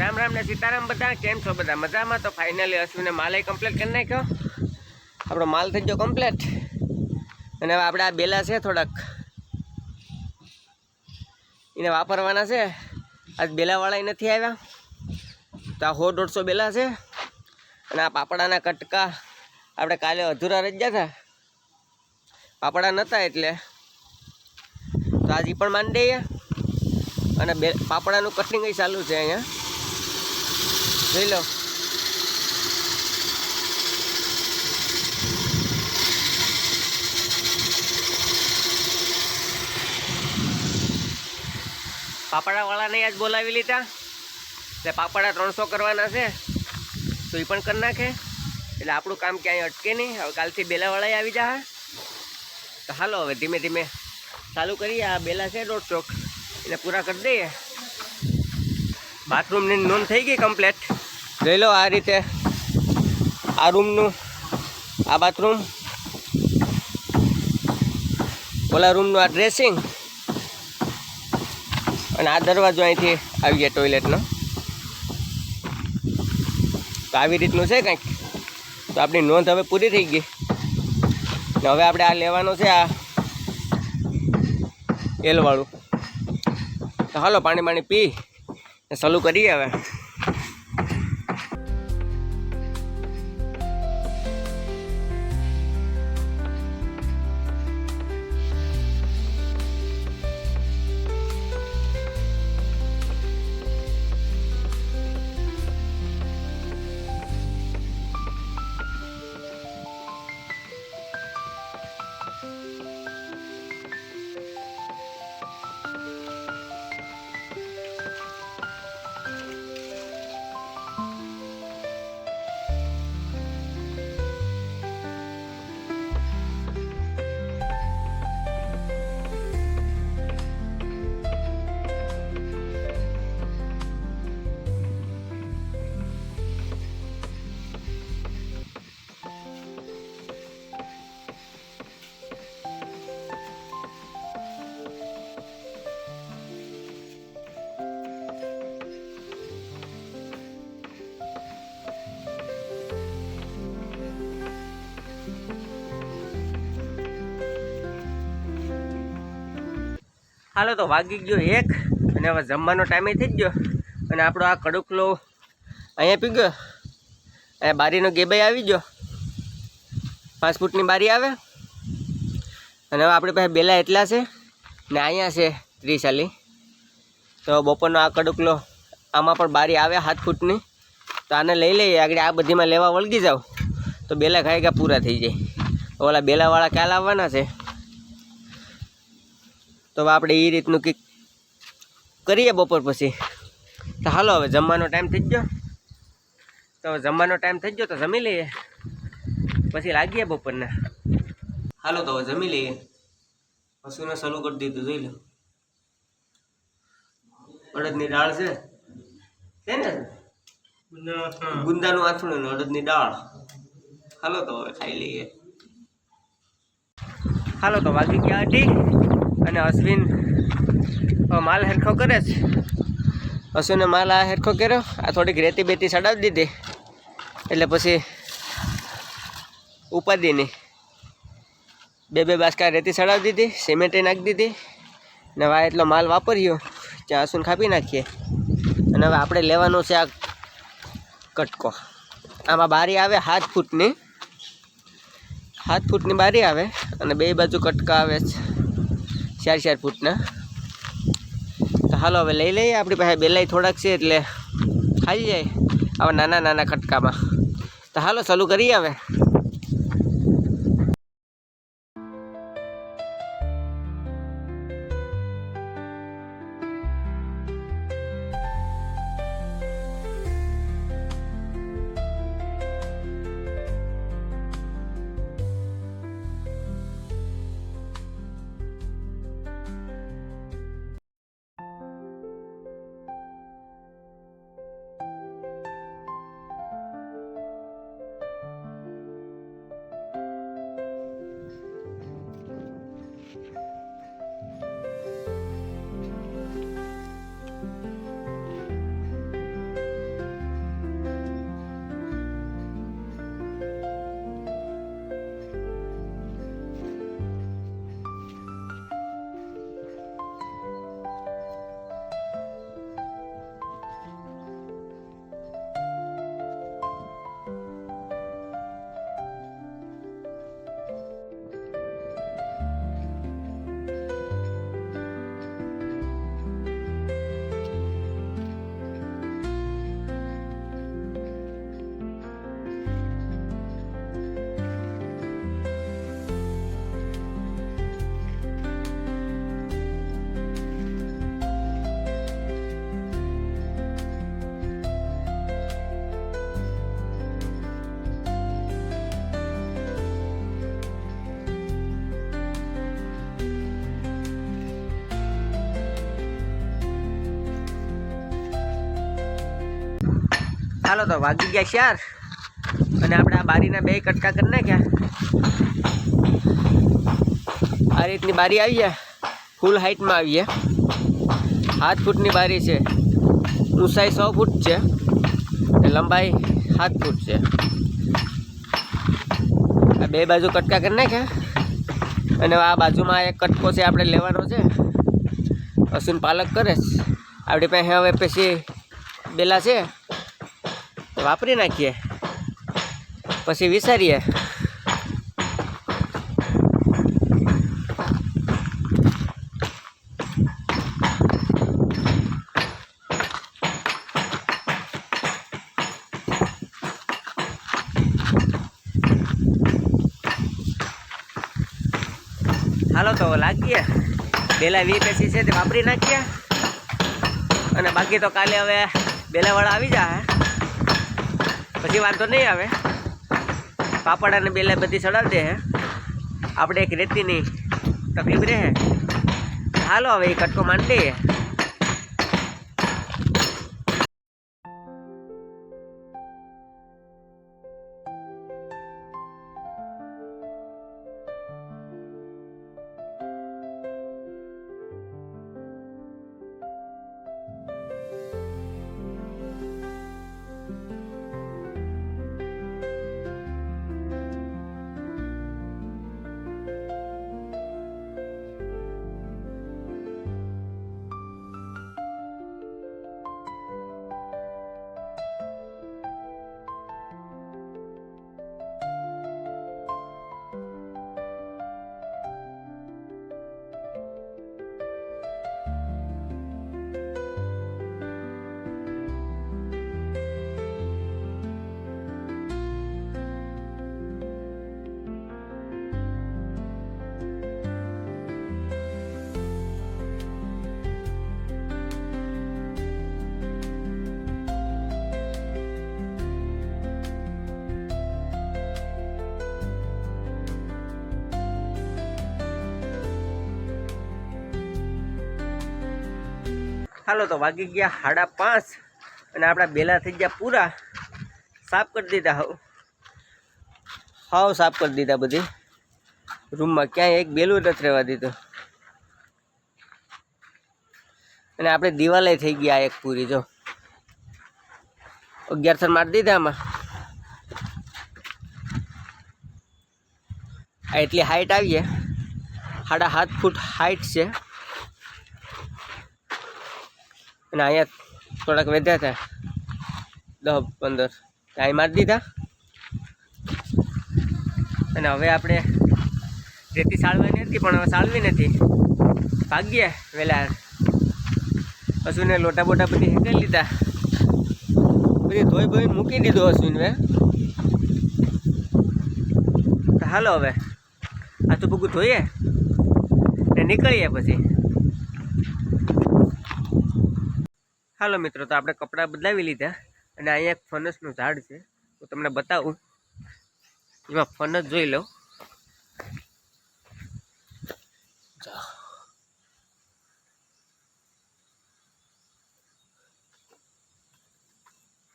राम राम ने सीताराम बता केम छो बता मजा में। तो फाइनली अश्विने माल कम्प्लीट कर नाख्यो। आपणो माल थई गयो कम्प्लीट। अने हवे आपणे आ बेला छे थोड़ाक एने वापरवाना छे। आज बेलावाळा नथी आव्या तो आ 100-150 बेला छे। अने आ पापड़ाना कटका आपणे काले अधूरा रही गया था, पापड़ा नता एटले तो आज ई पण मांडी दईए। अने पापड़ानुं कटिंग चालू छे अहींया જોઈ લો। પાપડાવાળાને આજ બોલાવી લીધા એટલે પાપડા 300 કરવાના છે તો એ પણ કરી નાખે એટલે આપણું કામ ક્યાંય અટકે નહીં। હવે કાલથી બેલાવાળા આવી જાય તો હાલો હવે ધીમે ધીમે ચાલુ કરીએ। આ બેલા છે 150 એને પૂરા કરી દઈએ। બાથરૂમની નોંધ થઈ ગઈ કમ્પ્લીટ। જોઈ લો આ રીતે આ રૂમનું આ બાથરૂમ, ઓલા રૂમનું આ ડ્રેસિંગ અને આ દરવાજો અહીંથી આવી ગયા ટોયલેટનો। તો આવી રીતનું છે કંઈક। તો આપણી નોંધ હવે પૂરી થઈ ગઈ ને હવે આપણે આ લેવાનું છે આ એલવાળું। તો હાલો પાણી પાણી પી ચાલુ કરીએ હવે। હાલો તો વાગી ગયો 1 અને હવે જમવાનો ટાઈમે થઈ ગયો અને આપણો આ કડુકલો અહીંયા પી ગયો। અહીંયા બારીનો ગેબાઈ આવી ગયો, 5 ફૂટની બારી આવે અને હવે આપણી પાસે બેલા એટલા છે ને અહીંયા છે 30-40। તો બપોરનો આ કડુકલો આમાં પણ બારી આવે 7 ફૂટની। તો આને લઈ લઈએ આગળ, આ બધીમાં લેવા વળગી જાવ તો બેલા ખાઈ ગયા પૂરા થઈ જાય। ઓલા બેલાવાળા ક્યાં લાવવાના છે તો આપણે એ રીતનું કંઈક કરીએ બપોર પછી। તો હાલો હવે જમવાનો ટાઈમ થઈ ગયો, તો જમવાનો ટાઈમ થઈ ગયો તો જમી લઈએ પછી લાગીએ બપોરને। હાલો તો હવે જમી લઈએ। પશુને ચાલુ કરી દીધું, જોઈ લો અડદની દાળ છે ને, ગુંદાનું આથણું ને અડદની દાળ। હાલો તો હવે ખાઈ લઈએ। હાલો તો વાગી ગયા 8 અને અશ્વિન માલ હેરખો કરે છે। અશ્વિને માલ આ હેરખો કર્યો, આ થોડીક રેતી બેતી ચડાવી દીધી એટલે પછી ઉપાધિ નહીં। 2 બાસકા રેતી ચડાવી દીધી, સિમેન્ટ નાખી દીધી ને હવે એટલો માલ વાપર્યો ત્યાં અશ્વિન ખાપી નાખીએ। અને હવે આપણે લેવાનું છે આ કટકો। આમાં બારી આવે 7 ફૂટની, 7 ફૂટની બારી આવે અને 2 બાજુ કટકા આવે 4-4 ફૂટના। તો હાલો હવે લઈ લઈએ। આપણી પાસે બેલાઈ થોડાક છે એટલે ખાઈ જાય આવા નાના નાના કટકામાં। તો હાલો ચાલુ કરીએ હવે। હાલો તો વાગી ગયા 4 અને આપણે આ બારીના 2 કટકા કરી નાખ્યા. આ રીતની બારી આવી છે, ફૂલ હાઇટમાં આવી છે. 7 ફૂટની બારી છે, ઊંચાઈ 100 ફૂટ છે, લંબાઈ 7 ફૂટ છે. આ 2 બાજુ કટકા કરી નાખ્યા અને આ બાજુમાં એક કટકો છે આપણે લેવાનો છે. અશ્વિન પાલક કરે છે આપણી પાસે. હવે પછી બેલા છે વાપરી નાખીએ, પછી વિચારીએ. હાલો તો લાગીએ. બેલા 20 પેસી છે તે વાપરી નાખીએ અને બાકી તો કાલે હવે બેલાવાળા આવી જાય, પછી વાંધો નહીં આવે. પાપડ અને બેલા બધી ચડાવી દે. આપણે એક રેતીની તકલીફ રહે. હાલો હવે એ કટકો માંડી દઈએ. હાલો તો વાગી ગયા 5:30 અને આપણા બેલા થઈ ગયા પૂરા. સાફ કરી દીધા, હાવ સાફ કરી દીધા. બધી રૂમમાં ક્યાંય એક બેલું નથી રહેવા દીધું. અને આપણે દિવાલે થઈ ગયા એક પૂરી. જો 11 મારી દીધા આમાં. એટલી હાઈટ આવીએ, 7.5 ફૂટ હાઈટ છે. અને અહીંયા થોડાક વધ્યા હતા 10-15, અહીં મારી દીધા. અને હવે આપણે રેતી સાળવાની હતી પણ હવે સાળવી નથી. ભાગીએ વહેલા. અશ્વિને લોટા બોટા બધી હેકાઈ લીધા, બધી ધોઈ બોઈને મૂકી દીધો અશ્વિને. તો હાલો હવે આ તો ભૂગું ધોઈએ ને નીકળીએ પછી. હાલો મિત્રો, તો આપણે કપડાં બદલાવી લીધા અને અહીંયા એક ફનસનું ઝાડ છે, તો તમને બતાવું. એમાં ફનસ જોઈ લો.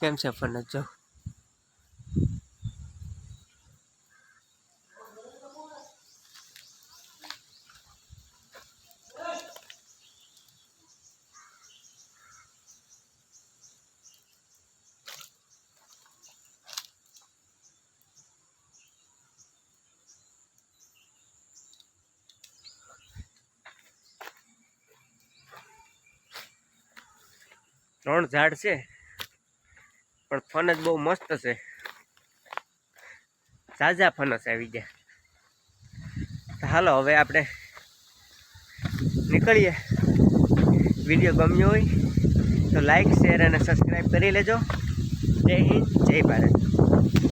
કેમ છે ફનસ? જો ત્રણ ઝાડ છે પણ ફનસ બહુ મસ્ત છે. ઝાઝા ફનસ આવી ગયા. હાલો હવે આપણે નીકળીએ. વિડીયો ગમ્યો હોય તો લાઈક, શેર અને સબસ્ક્રાઈબ કરી લેજો. જય હિન્દ, જય ભારત.